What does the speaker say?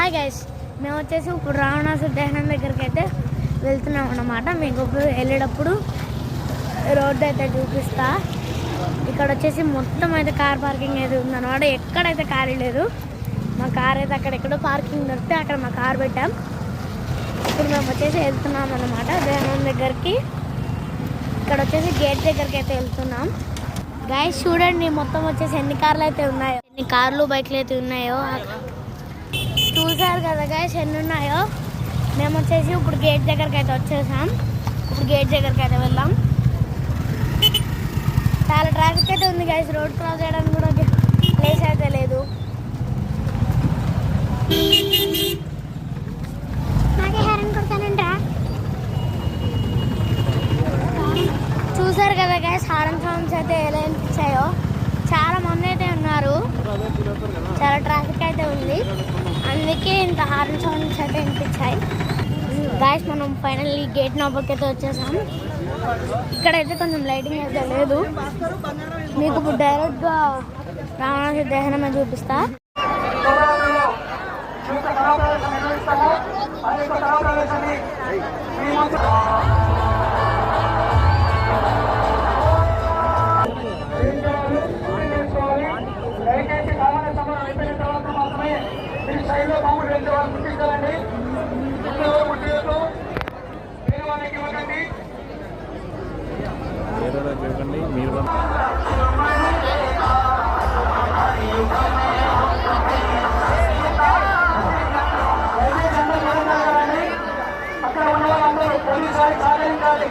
Hi guys, మేము వచ్చేసి ఇప్పుడు రావణాసుర దహనం దగ్గరికి అయితే వెళ్తున్నాం అన్నమాట. మీకు వెళ్ళేటప్పుడు రోడ్డు అయితే చూపిస్తా. ఇక్కడ వచ్చేసి మొత్తం అయితే కార్ పార్కింగ్ అయితే ఉందన్నమాట. ఎక్కడైతే ఖాళీ లేదు. మా కార్ అయితే అక్కడెక్కడో పార్కింగ్ దొరికితే అక్కడ మా కార్ పెట్టాం. ఇప్పుడు మేము వచ్చేసి వెళ్తున్నాం అన్నమాట దహనం దగ్గరికి. ఇక్కడ వచ్చేసి గేట్ దగ్గరికి అయితే వెళ్తున్నాం. గైస్ చూడండి, మొత్తం వచ్చేసి ఎన్ని కార్లు అయితే ఉన్నాయో, ఎన్ని కార్లు బైక్లు అయితే ఉన్నాయో చూసారు కదా గైస్, ఎన్ని ఉన్నాయో. మేము వచ్చేసి ఇప్పుడు గేట్ దగ్గరికి అయితే వచ్చేసాం. ఇప్పుడు గేట్ దగ్గరికి అయితే వెళ్దాం. చాలా ట్రాఫిక్ అయితే ఉంది గైస్. రోడ్ క్రాస్ చేయడానికి కూడా ప్లేస్ అయితే లేదు. చూసారు కదా గైస్, హారన్ సౌండ్స్ అయితే ఎలా అనిపించాయో. చాలా మంది అయితే ఉన్నారు, చాలా ట్రాఫిక్ అయితే ఉంది, అందుకే ఇంత హారన్ సౌండ్స్ అయితే వినిపించాయి. గైస్ మనం ఫైనల్లీ గేట్ లోపలికి అయితే వచ్చేసాం. ఇక్కడైతే కొంచెం లైటింగ్ అయితే లేదు. మీకు ఇప్పుడు డైరెక్ట్గా రావణాసుర దహనమే చూపిస్తా. అక్కడ ఉన్న వాళ్ళందరూ పోలీసు వారికి సహకరించాలి.